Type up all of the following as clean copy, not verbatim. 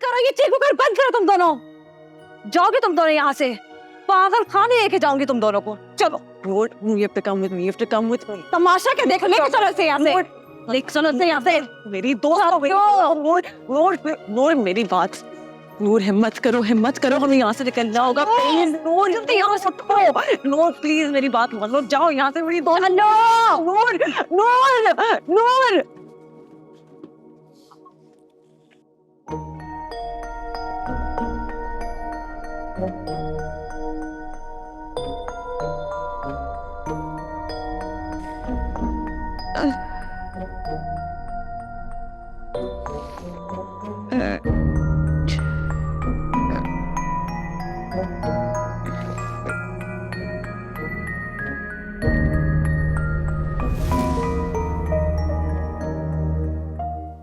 करो ये चीख पुकार बंद करो तुम दोनों। जाओगे तुम दोनों यहाँ से, पागल खाने लेके जाऊंगी तुम दोनों को। चलो। Lord, you have to come with me. You have to come with me. तमाशा क्या देख, लेके चलो इसे यहाँ से, लेके चलो इसे यहाँ से। मेरी दोस्त हो गई। Lord, मेरी बात। Lord, हिम्मत करो, हमें यहाँ से निकलना होगा। Please, Lord, जल्दी यहाँ से उठो। Lord, please मेरी बात मान लो, जाओ यहाँ से मेरी दोस्त। Lord.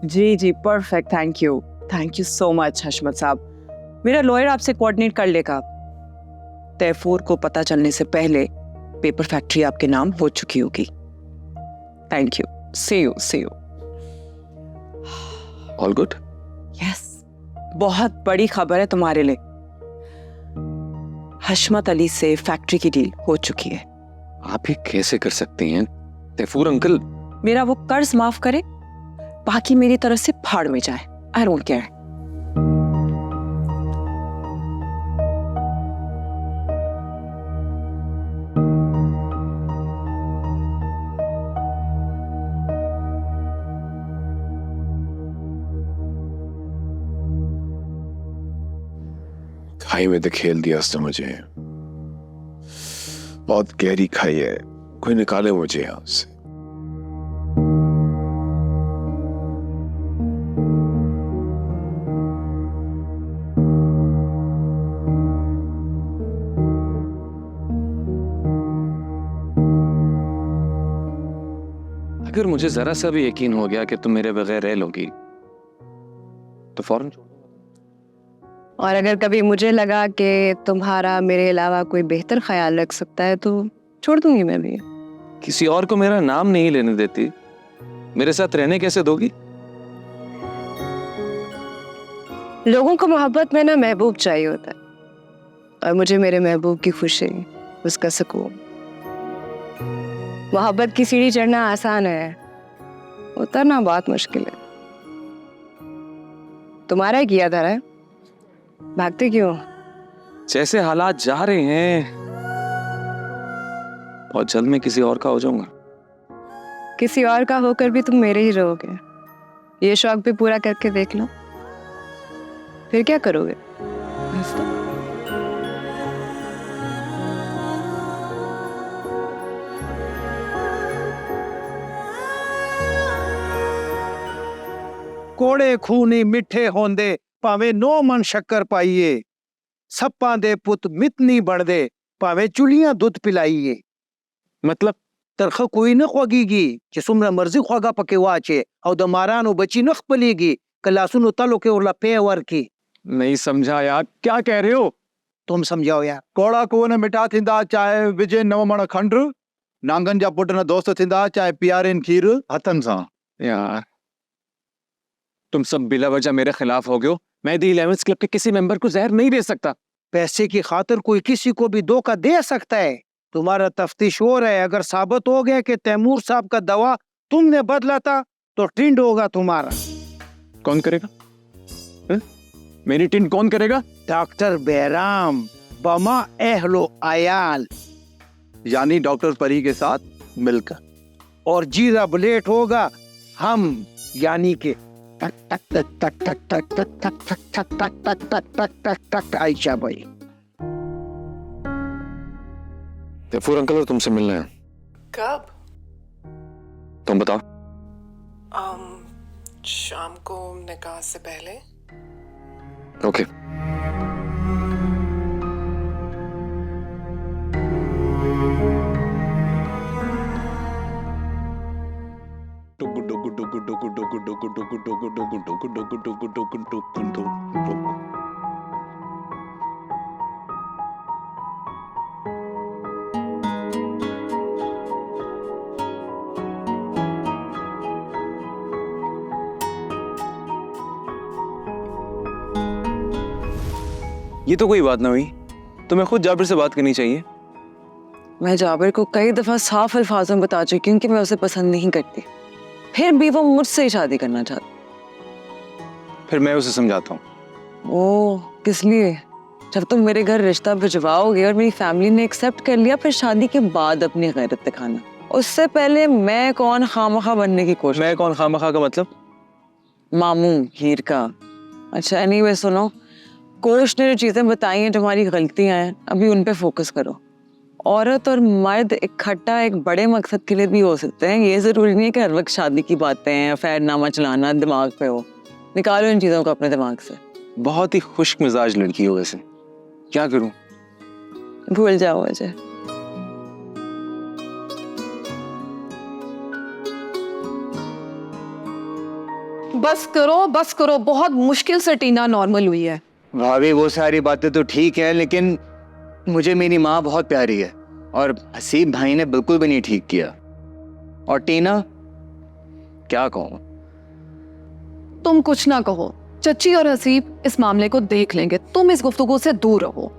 जी perfect, thank you so much Hashmat साहब। मेरा लॉयर आपसे कोऑर्डिनेट कर लेगा। तैफूर को पता चलने से पहले पेपर फैक्ट्री आपके नाम हो चुकी होगी। Thank you, see you. All good? Yes, बहुत बड़ी खबर है तुम्हारे लिए। हशमत अली से फैक्ट्री की डील हो चुकी है। आप ही कैसे कर सकती हैं? तैफूर अंकल मेरा वो कर्ज माफ करे, बाकी मेरी तरफ से फाड़ में जाए। I don't care. खाई में धकेल दिया उसने मुझे। बहुत गहरी खाई है, कोई निकाले मुझे यहाँ से। अगर मुझे जरा सा भी यकीन हो गया कि तुम मेरे बगैर रह लोगी तो फौरन छोड़ दूंगा। और अगर कभी मुझे लगा कि तुम्हारा मेरे अलावा कोई बेहतर ख्याल रख सकता है तो छोड़ दूंगी मैं भी। किसी और को मेरा नाम नहीं लेने देती, मेरे साथ रहने कैसे दोगी? लोगों को मोहब्बत में ना महबूब चाहिए होता है, और मुझे मेरे महबूब की खुशी, उसका सुकून। मोहब्बत की सीढ़ी चढ़ना आसान है, उतरना बहुत मुश्किल है। तुम्हारा ही किया धरा है, भागते क्यों? जैसे हालात जा रहे हैं बहुत जल्द मैं किसी और का हो जाऊंगा। किसी और का होकर भी तुम मेरे ही रहोगे। ये शौक भी पूरा करके देख लो, फिर क्या करोगे? कोड़े खूनी मिठे होंदे भावे 9 मन शक्कर पाइए, सप्पां दे पुत मितनी बनदे भावे चुलियां दुध पिलाइए। मतलब तरख कोई न ख्वागीगी कि सुमरा मर्जी ख्वागा पके वाचे और द मारानो बची न खपलेगी कलासुनो तलो के उरला पेवर की। नहीं समझा यार, क्या कह रहे हो? तुम समझाओ यार। कोड़ा को न मिठा थींदा चाहे विजय नवमण खंड, नांगन जा पुट न दोस्त थींदा चाहे पियारेन खीर हथन सा। यार तुम सब बिला वजह मेरे खिलाफ हो गए हो। मैं दी 11th क्लब के किसी मेंबर को जहर नहीं दे सकता। पैसे की खातिर कोई किसी को भी धोखा दे सकता है। तुम्हारा तफ्तीश हो रहा है, अगर साबित हो गया कि तैमूर साहब का दवा तुमने बदला था तो टिंड होगा तुम्हारा। कौन करेगा? मेरी टिंड कौन करेगा? डॉक्टर बैराम बमा एहलो आयाल, यानी डॉक्टर परी के साथ मिलकर। और जीरा बुलेट होगा हम, यानी के टक टक टक टक टक टक टक टक टक टक टक टक टक टक टक आयशा भाई। तैफूर अंकल और तुमसे मिलना है। कब? तुम बताओ। शाम को निकाह से पहले। ओके। ये तो कोई बात ना हुई, तुम्हें खुद जाबिर से बात करनी चाहिए। मैं जाबिर को कई दफा साफ अल्फाज में बता चुकी हूँ कि मैं उसे पसंद नहीं करती, फिर भी वो मुझसे ही शादी करना चाहती। फिर मैं उसे समझाता हूँ। ओ, किस लिए? जब तुम मेरे घर रिश्ता भिजवाओगे और मेरी फैमिली ने एक्सेप्ट कर लिया, फिर शादी के बाद अपनी गैरत दिखाना। उससे पहले मैं कौन खामखा बनने की कोशिश। मैं कौन खामखा का मतलब? मामू हीर का। अच्छा एनीवे सुनो, कोच ने जो चीजें बताई हैं, जो हमारी गलतियां हैं, अभी उन पे फोकस करो। औरत और मर्द इकट्ठा एक बड़े मकसद के लिए भी हो सकते हैं। ये जरूरी नहीं है कि हर वक्त शादी की बातें, अफेयरनामा चलाना दिमाग पे हो। निकालो इन चीजों को अपने दिमाग से। बहुत ही खुश्क मिजाज लड़की हो वैसे, क्या करूं? भूल जाओ मुझे। बस करो, बहुत मुश्किल से टीना नॉर्मल हुई है। भाभी वो सारी बातें तो ठीक है, लेकिन मुझे मेरी माँ बहुत प्यारी है और हसीब भाई ने बिल्कुल भी नहीं ठीक किया। और टीना, क्या कहूँ? तुम कुछ ना कहो, चच्ची और हसीब इस मामले को देख लेंगे। तुम इस गुफ्तगू से दूर रहो।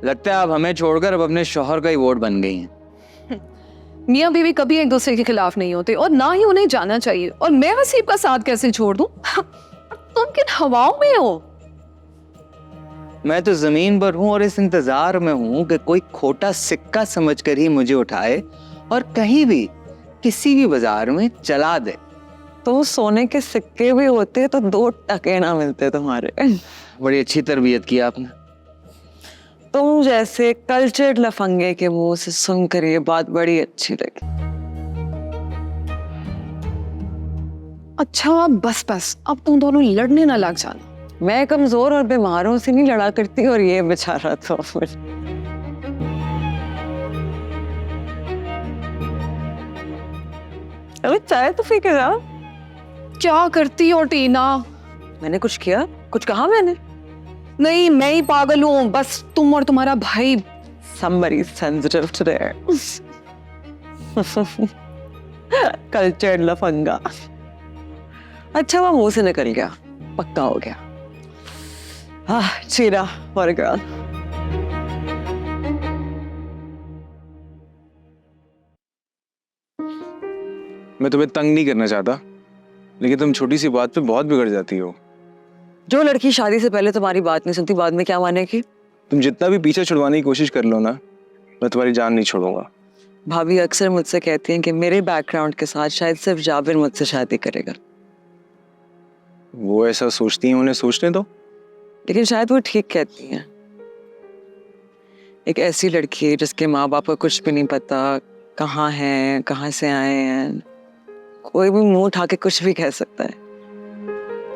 लगता है आप हमें छोड़कर अब अपने शौहर का ही वोट बन गई हैं। मियाँ बीवी कभी एक दूसरे के खिलाफ नहीं होते और ना ही उन्हें जाना चाहिए। और मैं हसीब का साथ कैसे छोड़ दूं? तुम किन हवाओं में हो? मैं तो जमीन पर हूँ और इस इंतजार में हूँ कि कोई खोटा सिक्का समझकर ही मुझे उठाए और कहीं भी किसी भी बाजार में चला दे। तो सोने के सिक्के भी होते तो 2 टके ना मिलते तुम्हारे। बड़ी अच्छी तरबियत की आपने। तुम जैसे कल्चर्ड लफंगे के मुंह से सुनकर ये बात बड़ी अच्छी लगी। अच्छा बस, अब तुम दोनों लड़ने ना लग जाना। मैं कमजोर और बीमारों से नहीं लड़ा करती, और ये बेचारा तो अरे चाय तो पी के जाओ। क्या करती हो टीना? मैंने कुछ किया? कुछ कहा मैंने? नहीं, मैं ही पागल हूँ। बस तुम और तुम्हारा भाई। Somebody sensitive today. कल्चर्ड लफंगा। अच्छा वो मुंह से निकल गया, पक्का हो गया। चीरा for a girl. मैं तुम्हें तंग नहीं करना चाहता, लेकिन तुम छोटी सी बात पे बहुत बिगड़ जाती हो। जो लड़की शादी से पहले तुम्हारी बात नहीं सुनती, बाद में क्या मानेगी? तुम जितना भी पीछे छुड़वाने की कोशिश कर लो ना, मैं तुम्हारी जान नहीं छोड़ूंगा। भाभी अक्सर मुझसे कहती हैं कि मेरे बैकग्राउंड के साथ शायद सिर्फ जाबिर मुझसे शादी करेगा। वो ऐसा सोचती हैं, उन्हें सोचने दो। लेकिन शायद वो ठीक कहती हैं। एक ऐसी लड़की जिसके माँ बाप को कुछ भी नहीं पता, कहाँ हैं, कहाँ से आए हैं, कोई भी मुंह उठा के कुछ भी कह सकता है।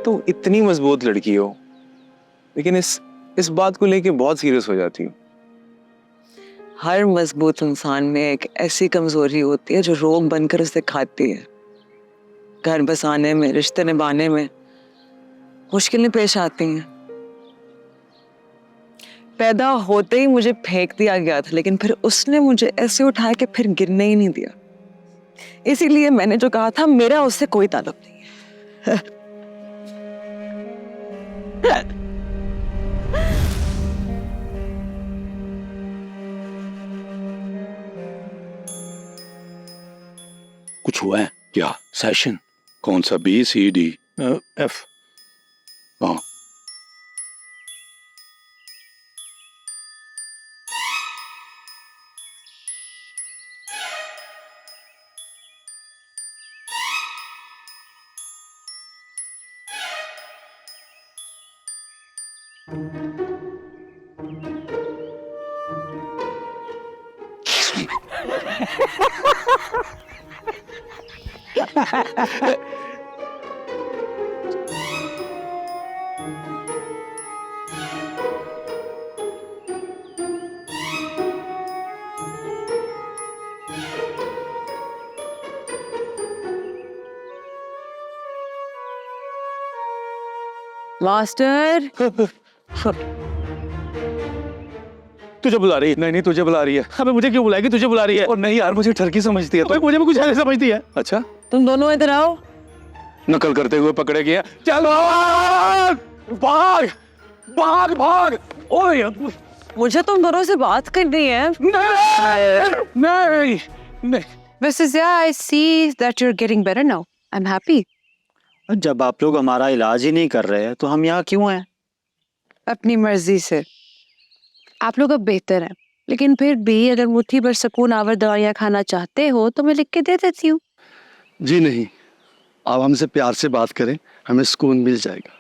तुम इतनी मजबूत लड़की हो, लेकिन इस बात को लेके बहुत सीरियस हो जाती हो। हर मजबूत इंसान में एक ऐसी कमजोरी होती है जो रोग बनकर उसे खाती है। घर बसाने में, रिश्ते निभाने में मुश्किलें पेश आती हैं। पैदा होते ही मुझे फेंक दिया गया था, लेकिन फिर उसने मुझे ऐसे उठाया कि फिर गिरने ही नहीं दिया। इसीलिए मैंने जो कहा था, मेरा उससे कोई ताल्लुक नहीं है। कुछ हुआ है क्या? सेशन कौन सा? BCD F। हाँ मास्टर तुझे बुला रही है। नहीं तुझे बुला रही है। अबे मुझे क्यों बुलाएगी? तुझे बुला रही है। और नहीं यार, मुझे ठरकी समझती है। तो मुझे भी कुछ ऐसा समझती है। अच्छा, तुम दोनों इधर आओ। नकल करते हुए पकड़े गया। चलो भाग भाग भाग भाग। ओए मुझे तुम दोनों से बात करनी है। नहीं नहीं वैसे Zia, I see that you're getting better now. I'm happy. जब आप लोग हमारा इलाज ही नहीं कर रहे हैं तो हम यहाँ क्यों हैं? अपनी मर्जी से। आप लोग अब बेहतर हैं, लेकिन फिर भी अगर मुट्ठी भर सुकून आवर दवाइयाँ खाना चाहते हो तो मैं लिख के दे देती हूँ। जी नहीं, आप हमसे प्यार से बात करें, हमें सुकून मिल जाएगा।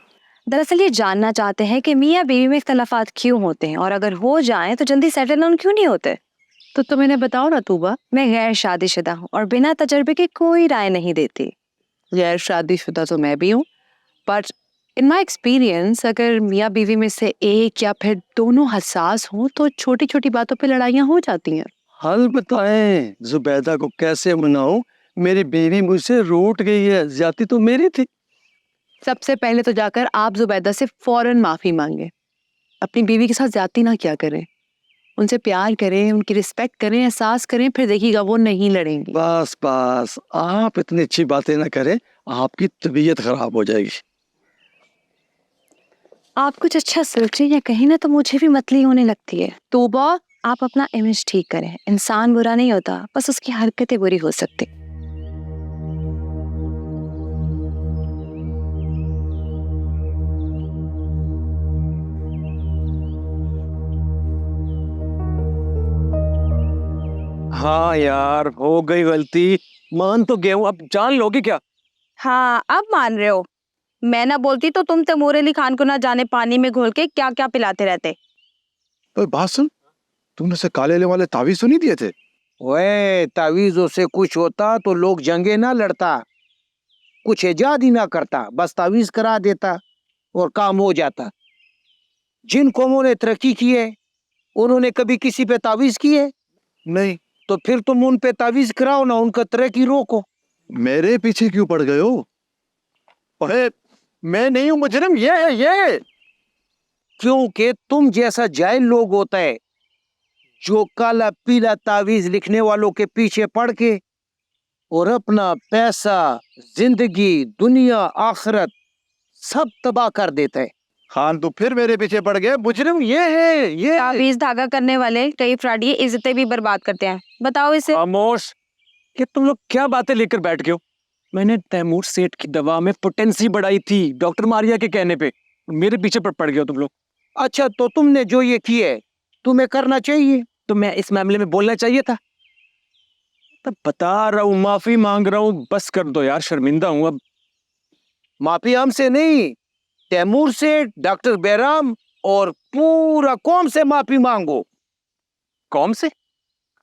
दरअसल ये जानना चाहते हैं कि मियाँ बीवी में इख्तलाफात क्यों होते हैं, और अगर हो जाएं तो जल्दी सेटल डाउन क्यों नहीं होते। तो तुम इन्हें बताओ ना तूबा। मैं गैर शादीशुदा हूँ और बिना तजर्बे के कोई राय नहीं देती। गैर शादीशुदा तो मैं भी हूँ, बट इन माई एक्सपीरियंस अगर मियाँ बीवी में से एक या फिर दोनों हसास हों तो छोटी छोटी बातों पे लड़ाइयाँ हो जाती हैं। हल बताएं, जुबैदा को कैसे मनाऊं? मेरी बीवी मुझसे रूठ गई है, ज्यादती तो मेरी थी। सबसे पहले तो जाकर आप जुबैदा से फौरन माफी मांगे। अपनी बीवी के साथ ज्यादती ना क्या करें, उनसे प्यार करें, उनकी रिस्पेक्ट करें, एहसास करें, फिर देखिएगा वो नहीं लड़ेंगी। बस बस, आप इतनी अच्छी बातें ना करें, आपकी तबीयत खराब हो जाएगी। आप कुछ अच्छा सोचें या कहीं ना तो मुझे भी मतली होने लगती है। तोबा, आप अपना इमेज ठीक करें। इंसान बुरा नहीं होता, बस उसकी हरकतें बुरी हो सकती। हाँ यार, हो गई गलती, मान तो गया हूँ, अब जान लोगे क्या? हाँ, अब मान रहे हो। मैं ना बोलती तो तुम तैमूर अली खान को ना जाने पानी में घोल के क्या क्या पिलाते रहते। ओए बात सुन, तुमने से काले वाले तावीज तो नहीं दिए थे? ओए, तावीजों से कुछ होता तो लोग जंगे ना लड़ता, कुछ इजाद ही ना करता, बस तावीज करा देता और काम हो जाता। जिन कौमों ने तरक्की की है उन्होंने कभी किसी पे तावीज किए नहीं। तो फिर तुम उन पे तावीज कराओ ना, उनका तरक्की रोको। मेरे पीछे क्यों पड़ गए हो? ओए, मैं नहीं हूं मुजरिम, ये है ये। क्योंकि तुम जैसा जाहिल लोग होता है जो काला पीला तावीज लिखने वालों के पीछे पड़ के और अपना पैसा, जिंदगी, दुनिया, आखिरत सब तबाह कर देता है। खान तो फिर मेरे पीछे पड़ गए, मुजरिम ये है ये। ताबीज धागा करने वाले कई फ्रॉडी इज्जतें भी बर्बाद करते हैं। बताओ इसे। खामोश, कि तुम लोग क्या बातें लेकर बैठ गए हो? मैंने तैमूर सेठ की दवा में पोटेंसी बढ़ाई थी डॉक्टर मारिया के कहने पे, मेरे पीछे पड़ गए हो तुम लोग। अच्छा, तो तुमने जो ये किया है तुम्हें करना चाहिए। तो मैं इस मामले में बोलना चाहिए था। तब बता रहा हूँ, माफी मांग रहा हूँ, बस कर दो यार, शर्मिंदा हूँ अब। माफी हमसे नहीं, तैमूर से, डॉक्टर बैराम और पूरा कौम से माफी मांगो। कौम से?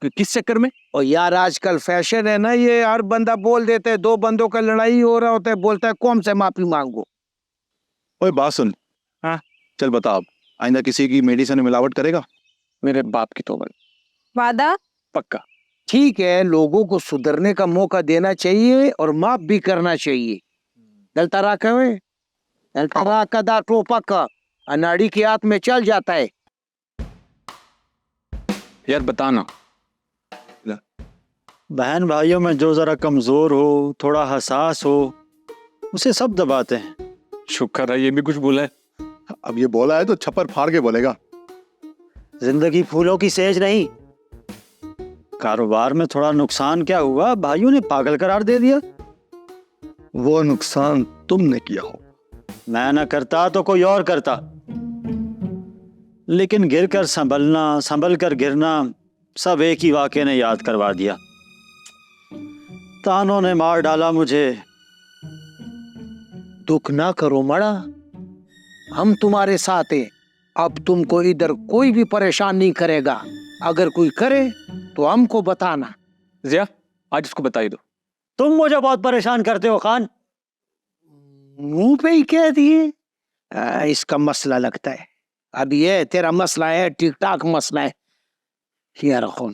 किस चक्कर में? और यार आजकल फैशन है ना, ये हर बंदा बोल देते है, दो बंदों का लड़ाई हो रहा होता है, बोलता है कौम से माफी मांगो। ओए बात सुन, हाँ? चल बता, अब आइंदा किसी की मेडिसिन में मिलावट करेगा? मेरे बाप की तौबा। वादा? पक्का। ठीक है, लोगों को सुधरने का मौका देना चाहिए और माफ भी करना चाहिए। दलतरा कहे दलतरा कदा टोपा का अनाड़ी के हाथ में चल जाता है। यार बताना। बहन भाइयों में जो जरा कमजोर हो, थोड़ा हसास हो, उसे सब दबाते हैं। शुक्र है ये भी कुछ बोला है। अब ये बोला है तो छप्पर फाड़ के बोलेगा। जिंदगी फूलों की सेज नहीं। कारोबार में थोड़ा नुकसान क्या हुआ, भाइयों ने पागल करार दे दिया। वो नुकसान तुमने किया हो। मैं ना करता तो कोई और करता, लेकिन गिर कर संभलना, संभल कर गिरना, सब एक ही वाक़े ने याद करवा दिया। तानों ने मार डाला मुझे। दुख ना करो मड़ा, हम तुम्हारे साथ हैं। अब तुमको इधर कोई भी परेशान नहीं करेगा। अगर कोई करे तो हमको बताना। जिया, आज उसको बता ही दो। तुम मुझे बहुत परेशान करते हो खान। मुंह पे ही कह दिए। इसका मसला लगता है। अब ये तेरा मसला है, ठीक ठाक मसला है। ये रखो।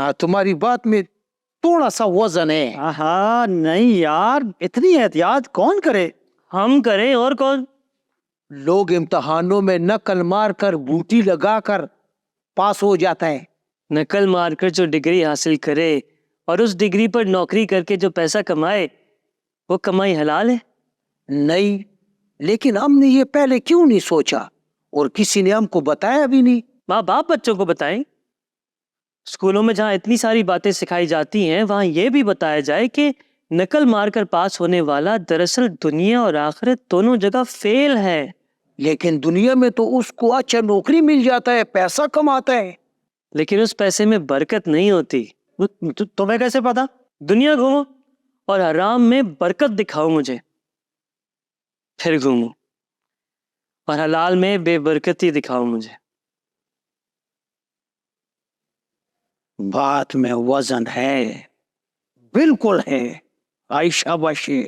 हाँ, तुम्हारी बात में थोड़ा सा वजन है। हाँ नहीं यार, इतनी एहतियात कौन करे? हम करें और कौन? लोग इम्तिहानों में नकल मार कर बूटी लगा कर पास हो जाता है। नकल मारकर जो डिग्री हासिल करे और उस डिग्री पर नौकरी करके जो पैसा कमाए, वो कमाई हलाल है? नहीं, लेकिन हमने ये पहले क्यों नहीं सोचा और किसी ने हमको बताया भी नहीं। माँ बाप बच्चों को बताएं। स्कूलों में जहाँ इतनी सारी बातें सिखाई जाती हैं, वहाँ ये भी बताया जाए कि नकल मारकर पास होने वाला दरअसल दुनिया और आखिरत दोनों जगह फेल है। लेकिन दुनिया में तो उसको अच्छा नौकरी मिल जाता है, पैसा कमाता है। लेकिन उस पैसे में बरकत नहीं होती। तुम्हें कैसे पता? दुनिया घूमो और हराम में बरकत दिखाओ मुझे, फिर घूमो और हलाल में बेबरकती दिखाओ मुझे। बात में वजन है, बिल्कुल है। आयशा बाशी।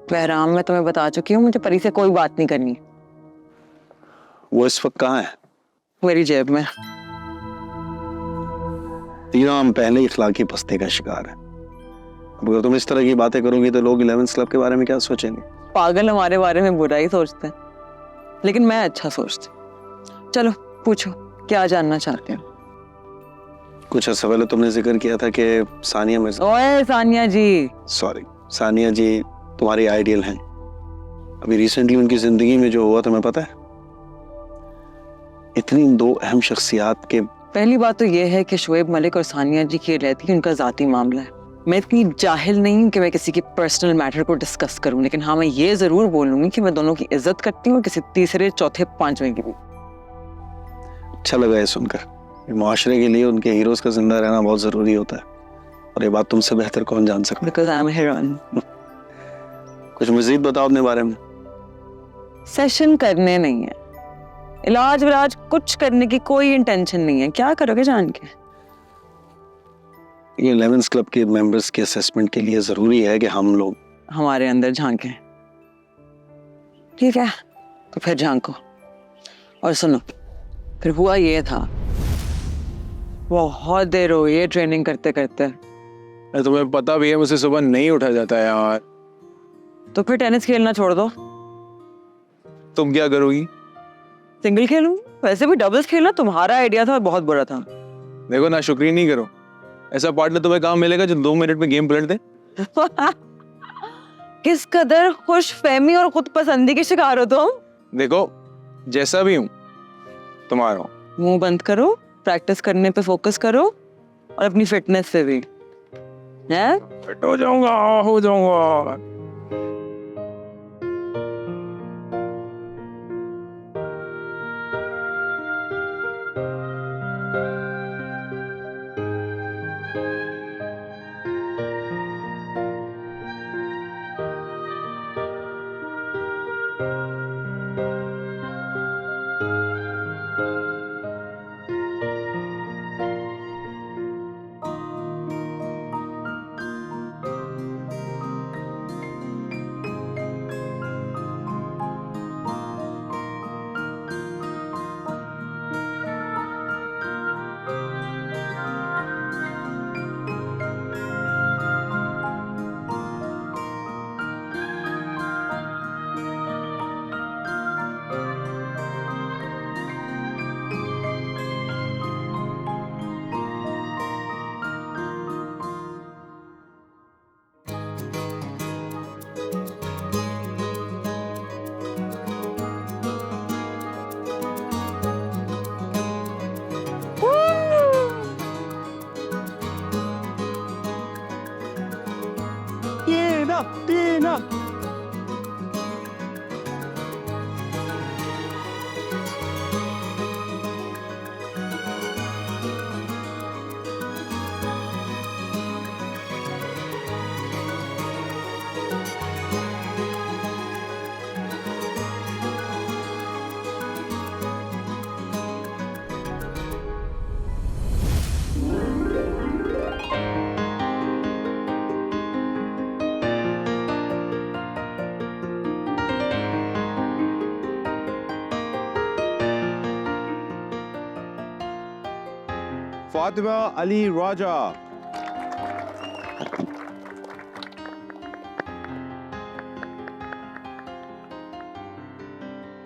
बहराम, मैं तुम्हें बता चुकी हूँ, मुझे परी से कोई बात नहीं करनी। वो इस वक्त कहाँ है? मेरी जेब में। तीनों हम पहले ही इखलाकी पस्ती का शिकार है। अब अगर तुम इस तरह की बातें करोगी तो लोग 11th क्लब के बारे में क्या सोचेंगे? पागल हमारे बारे में बुरा ही सोचते हैं, लेकिन मैं अच्छा सोचती। चलो पूछो, क्या जानना चाहते हो? कुछ अर्सा पहले तुमने जिक्र किया था कि सानिया मिर्जा। ओए सानिया जी। सॉरी, सानिया जी तुम्हारी आइडियल हैं। अभी रिसेंटली उनकी जिंदगी में जो हुआ तुम्हें पता है? इतनी दो अहम शख्सियात के। पहली बात तो यह है कि शोएब मलिक और सानिया जी की रहती है, उनका जाती मामला है। मैं इतनी जाहिल नहीं हूं कि मैं किसी की पर्सनल मैटर को डिस्कस करूं, लेकिन हाँ मैं ये जरूर बोलूंगी कि मैं दोनों की इज्जत करती हूँ, किसी तीसरे चौथे पांचवें की भी। अच्छा लगा ये सुनकर। मुआशरे के लिए उनके हीरोज का जिंदा रहना बहुत जरूरी होता है, और ये बात तुमसे बेहतर कौन जान सकता है? Because I'm a heroine. कुछ मजीद बताओ अपने बारे में। सेशन करने नहीं है, इलाज विलाज कुछ करने की कोई इंटेंशन नहीं है। क्या करोगे जान के? ये 11th क्लब के मेंबर्स के असेसमेंट के लिए जरूरी है कि हम लोग हमारे अंदर झांकें। ठीक है, तो फिर झांको। और सुनो, फिर हुआ ये था, बहुत देर हो गई ट्रेनिंग करते करते। तुम्हें पता भी है मुझसे सुबह नहीं उठा जाता है यार। तो फिर टेनिस खेलना छोड़ दो। तुम क्या करोगी? सिंगल खेलूं? वैसे भी डबल्स खेलना तुम्हारा आइडिया था और बहुत बुरा था। देखो ना, शुक्रिया नहीं करो। ऐसा पार्टनर तुम्हें कहाँ मिलेगा जो 2 मिनट में गेम पलट दे? किस कदर खुश फहमी और खुद पसंदी के शिकार हो तुम। देखो जैसा भी हूँ तुम्हारा हूँ। मुंह बंद करो, प्रैक्टिस करने पे फोकस करो और अपनी फिटनेस पे भी। हैं? फिट हो जाऊंगा। Fatima Ali Raja.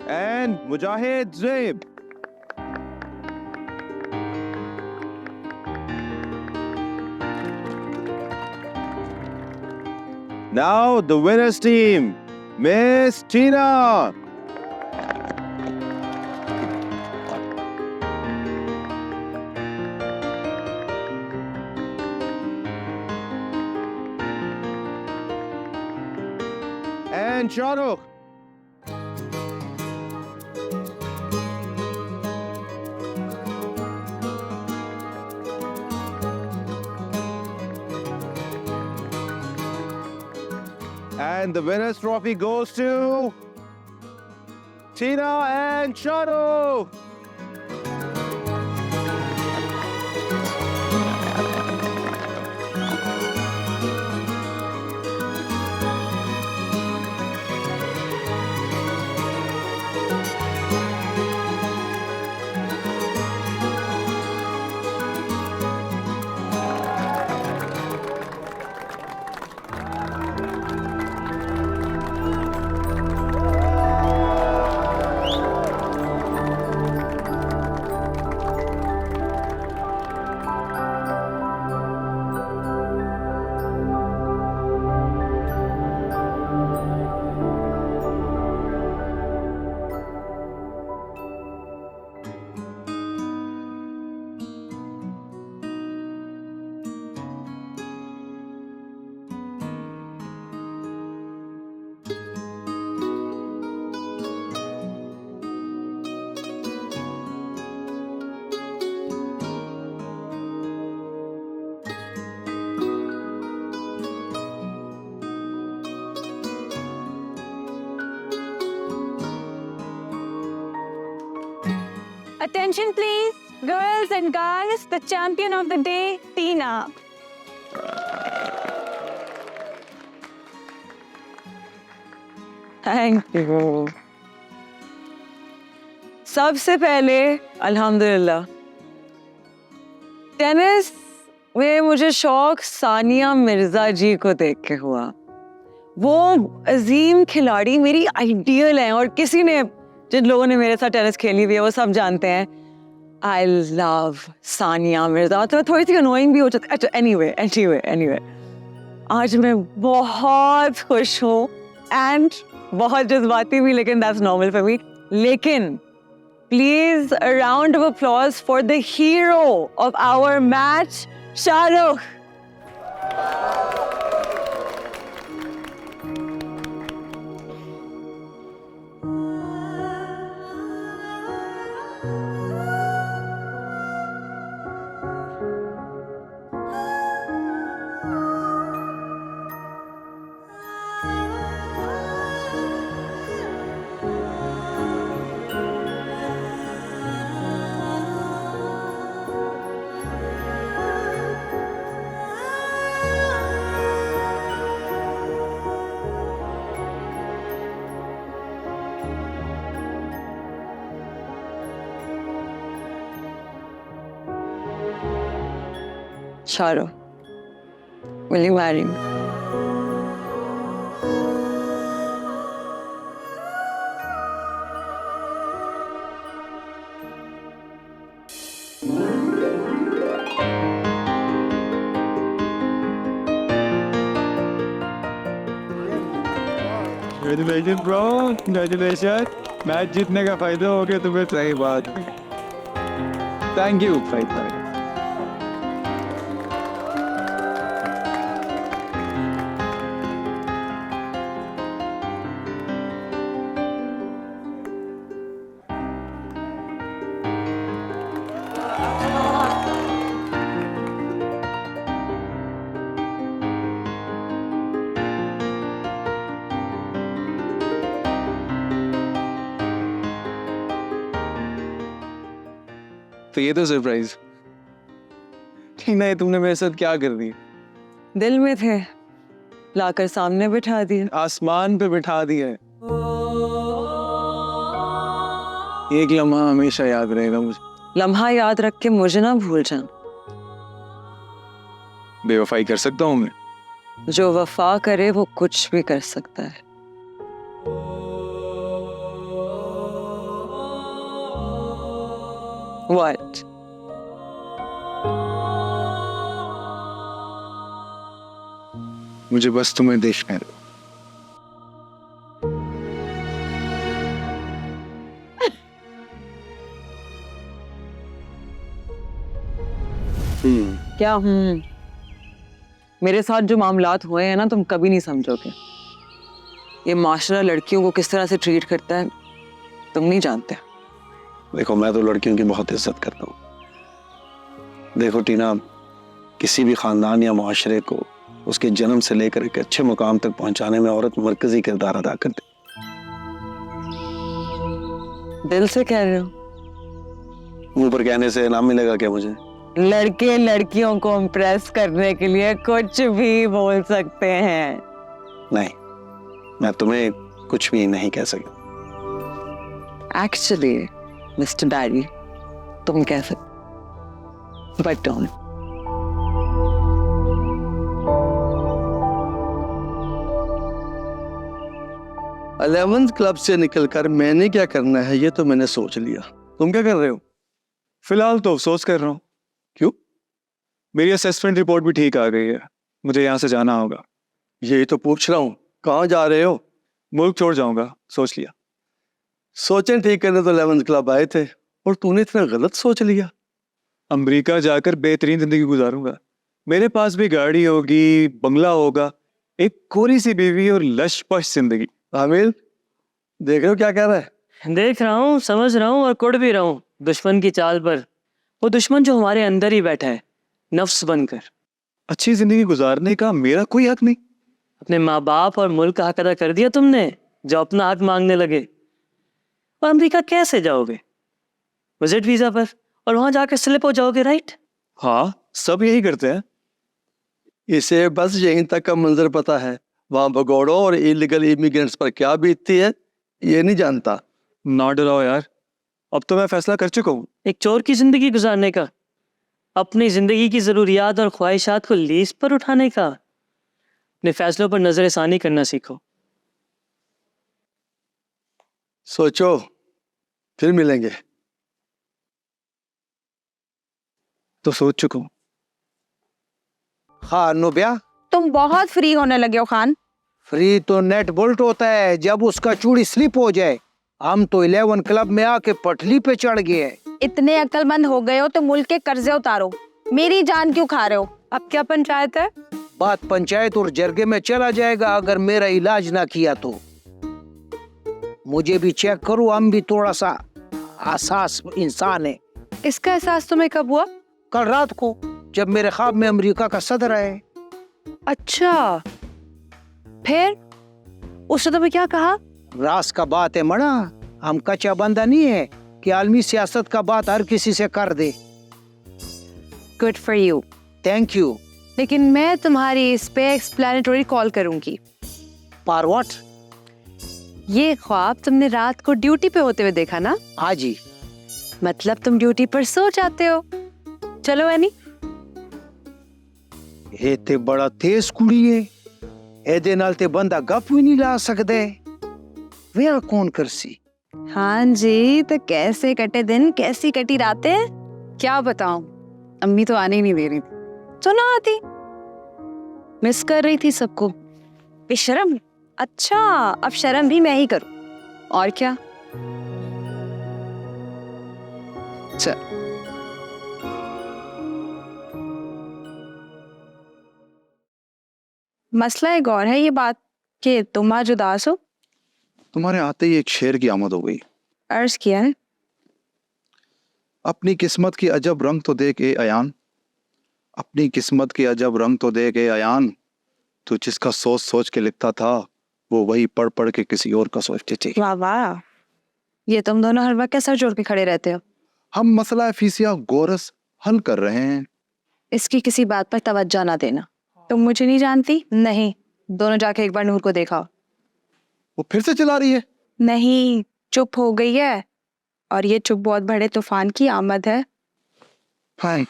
And Mujahid Zaib. Now the winners team, Miss Tina. And Shahrukh. And the winner's trophy goes to Tina and Shahrukh. Attention please, girls and guys, the champion of the day, Tina. Thank you. सबसे पहले अल्हम्दुलिल्लाह, tennis में मुझे शौक सानिया मिर्जा जी को देख के हुआ। वो अजीम खिलाड़ी मेरी आइडियल हैं और किसी ने, जिन लोगों ने मेरे साथ टेनिस खेली हुई है वो सब जानते हैं आई लव सानिया मिर्जा। तो थोड़ी सी अनोइंग भी हो जाती है। अच्छा एनीवे आज मैं बहुत खुश हूँ एंड बहुत जज्बाती भी, लेकिन दैट्स नॉर्मल फॉर मी। लेकिन please a round of applause for the hero of our match, Shahrukh. Shahrukh, will you marry me? Congratulations bro, congratulations. Match जीतने का फायदा हो गया तुम्हें। सही बात। Thank you fighter. तो ये तो सरप्राइज। टीना, ये तुमने मेरे साथ क्या कर दी? दिल में थे, लाकर सामने बिठा दिए। आसमान पे बिठा दिया है। एक लम्हा हमेशा याद रहेगा मुझे। लम्हा याद रख के मुझे ना भूल जाना। बेवफाई कर सकता हूँ मैं? जो वफा करे वो कुछ भी कर सकता है। What? मुझे बस तुम्हें देखना है। क्या हूँ? मेरे साथ जो मामलात हुए हैं ना, तुम कभी नहीं समझोगे। ये माशरा लड़कियों को किस तरह से ट्रीट करता है तुम नहीं जानते। देखो, मैं तो लड़कियों की बहुत इज्जत करता हूँ। देखो टीना, किसी भी खानदान या मुआशरे को उसके जन्म से लेकर एक अच्छे मुकाम तक पहुंचाने में औरत मरकजी किरदार अदा करती। दिल से कह रहे हो? मुंह पर कहने से इनाम मिलेगा क्या मुझे? लड़के लड़कियों को इम्प्रेस करने के लिए कुछ भी बोल सकते हैं। नहीं, मैं तुम्हें कुछ भी नहीं कह सकता। एक्चुअली मिस्टर डैडी, तुम कह सकते, बट डोंट। 11th क्लब से निकलकर मैंने क्या करना है ये तो मैंने सोच लिया। तुम क्या कर रहे हो? फिलहाल तो अफसोस कर रहा हूँ। क्यों? मेरी असेसमेंट रिपोर्ट भी ठीक आ गई है, मुझे यहाँ से जाना होगा। यही तो पूछ रहा हूँ, कहाँ जा रहे हो? मुल्क छोड़ जाऊंगा, सोच लिया। सोचें ठीक करने तो 11th क्लब आए थे और तूने इतना गलत सोच लिया। अमेरिका जाकर बेहतरीन जिंदगी गुजारूंगा। मेरे पास भी गाड़ी होगी, बंगला होगा, एक कोरी सी बीवी और लश पश जिंदगी। आमिर, देख रहे हो क्या कह रहा है? देख रहा हूँ, समझ रहा हूँ और कुड़ भी रहा हूँ दुश्मन की चाल पर। वो दुश्मन जो हमारे अंदर ही बैठा है, नफ्स बनकर। अच्छी जिंदगी गुजारने का मेरा कोई हक नहीं। अपने माँ बाप और मुल्क का हक अदा कर दिया तुमने, जो अपना हक मांगने लगे। और अमेरिका कैसे जाओगे? विजिट वीजा पर, और वहां जाकर स्लिप हो जाओगे, राइट? हाँ, सब यही करते हैं। इसे बस यहीं तक का मंजर पता है, वहां भगोड़ों और इलीगल इमिग्रेंट्स पर क्या बीतती है ये नहीं जानता। ना डराओ यार, अब तो मैं फैसला कर चुका हूँ। एक चोर की जिंदगी गुजारने का, अपनी जिंदगी की जरूरियात और ख्वाहिशात को लीज पर उठाने का। अपने फैसलों पर नजरसानी करना सीखो। सोचो, फिर मिलेंगे। तो सोच चुका हूँ। हाँ नुबिया, तुम बहुत फ्री होने लगे हो खान। फ्री तो नेट बोल्ट होता है जब उसका चूड़ी स्लिप हो जाए। हम तो 11 क्लब में आके पटली पे चढ़ गए। इतने अक्लमंद हो गए हो तो मुल्क के कर्जे उतारो, मेरी जान क्यों खा रहे हो? अब क्या पंचायत है? बात पंचायत और जरगे में चला जाएगा अगर मेरा इलाज ना किया तो। मुझे भी चेक करो, हम भी थोड़ा सा आसास इंसान है। इसका एहसास तुम्हें कब हुआ? कल रात को, जब मेरे ख्वाब में अमेरिका का सदर आए। अच्छा, फिर उसने तुम्हें क्या कहा? रास का बात है मना, हम कच्चा बंदा नहीं है कि आलमी सियासत का बात हर किसी से कर दे। Good for you. Thank you. लेकिन मैं तुम्हारी इस पे एक्सप्लेनेटरी कॉल करूंगी। पर व्हाट? ये ख्वाब तुमने रात को ड्यूटी पे होते हुए देखा ना? हाँ जी। मतलब तुम ड्यूटी पर सो जाते हो। चलो एनी। ये ते बड़ा तेज कुड़ी है, एदे नाल ते बंदा गप भी नहीं ला सकदे। वे कौन करसी? हाँ जी, तो कैसे कटे दिन, कैसी कटी रातें? क्या बताऊं, अम्मी तो आने ही नहीं दे रही थी। तो ना आती? मिस कर रही थी सबको। बेशरम। अच्छा, अब शर्म भी मैं ही करूं। और क्या? चल। मसला एक और है ये बात कि तुम आज उदास हो। तुम्हारे आते ही एक शेर की आमद हो गई। अर्ज किया है। अपनी किस्मत की अजब रंग तो देख ए अयान, अपनी किस्मत की अजब रंग तो देख ए अयान, तू जिसका सोच सोच के लिखता था वो वही पढ़ पढ़ के किसी और का सोचती थी। वाह वाह, ये तुम दोनों हर वक्त सर जोड़ के खड़े रहते हो। हम मसला फीसिया गोरस हल कर रहे हैं। इसकी किसी बात पर तवज्जो ना देना। तुम मुझे नहीं जानती? नहीं, दोनों जाके एक बार नूर को देखा। वो फिर से चला रही है? नहीं, चुप हो गई है, और ये चुप बहुत बड़े तूफान की आमद है। फाइन।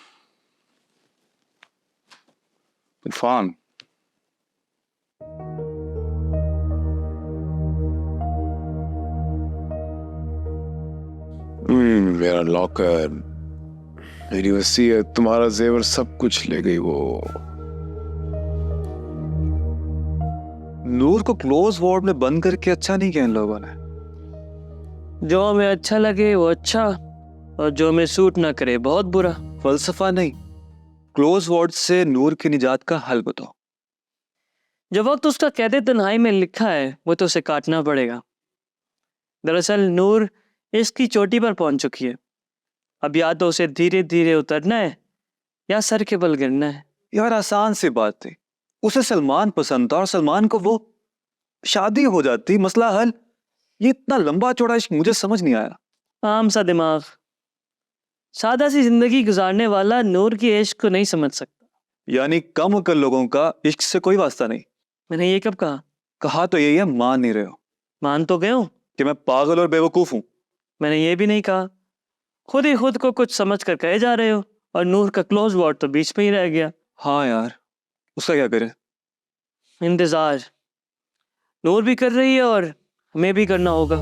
इरफान, मेरा लॉकर, मेरी वसीयत, तुम्हारा जेवर, सब कुछ ले गई वो। नूर को क्लोज वार्ड में बंद करके अच्छा नहीं किया इन लोगों ने। जो हमें अच्छा लगे वो अच्छा, और जो हमें सूट ना करे बहुत बुरा। फलसफा नहीं, क्लोज वार्ड से नूर की निजात का हल बताओ। जो वक्त उसका कैदे तन्हाई में लिखा है वो तो उसे काटना पड़ेगा। दरअसल नूर इसकी चोटी पर पहुंच चुकी है। अब या तो उसे धीरे धीरे उतरना है या सर के बल गिरना है। यार आसान सी बात थी, उसे सलमान पसंद था और सलमान को वो, शादी हो जाती, मसला हल। ये इतना लंबा चौड़ा इश्क मुझे समझ नहीं आया। आम सा दिमाग, सादा सी जिंदगी गुजारने वाला नूर की इश्क को नहीं समझ सकता। यानी कम अकल लोगों का इश्क से कोई वास्ता नहीं। मैंने ये कब कहा? कहा तो यही है, मान नहीं रहे हो। मान तो गए हूं कि मैं पागल और बेवकूफ हूं। मैंने ये भी नहीं कहा। खुद ही खुद को कुछ समझ कर कहे जा रहे हो, और नूर का क्लोज वार्ड तो बीच में ही रह गया। हाँ यार, उसका क्या करे? इंतजार नूर भी कर रही है और हमें भी करना होगा।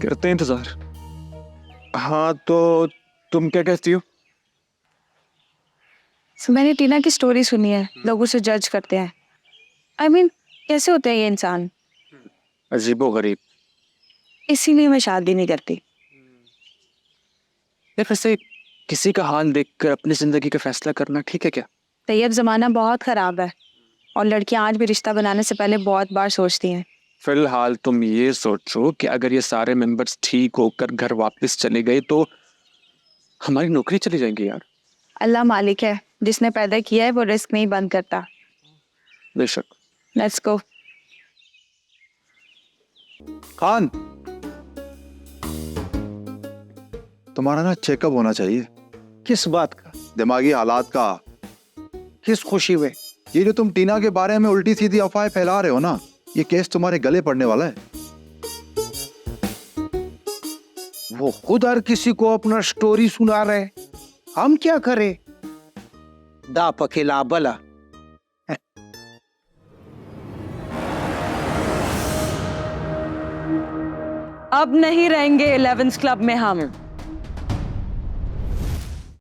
करते हैं इंतजार। हाँ तो तुम क्या कहती हो? मैंने टीना की स्टोरी सुनी है, लोग उसे जज करते हैं। I mean, कैसे होते हैं ये इंसान? अजीबो गरीब। इसीलिए मैं शादी नहीं करती। यार वैसे किसी का हाल देखकर अपनी जिंदगी का फैसला करना ठीक है क्या? तैयब जमाना बहुत खराब है और लड़कियां आज भी रिश्ता बनाने से पहले बहुत बार सोचती हैं। फिलहाल तुम ये सोचो कि अगर ये सारे मेंबर्स ठीक होकर घर वापस चले गए तो हमारी नौकरी चली जाएगी यार। अल्लाह मालिक है, जिसने पैदा किया है वो रिस्क नहीं बंद करता। बेशक। Let's go. खान, तुम्हारा ना चेकअप होना चाहिए। किस बात का? दिमागी हालात का। किस खुशी में? ये जो तुम टीना के बारे में उल्टी सीधी अफवाहें फैला रहे हो ना, ये केस तुम्हारे गले पड़ने वाला है। वो खुद हर किसी को अपना स्टोरी सुना रहे, हम क्या करें? दा पकेला बला। अब नहीं रहेंगे 11th क्लब में हम।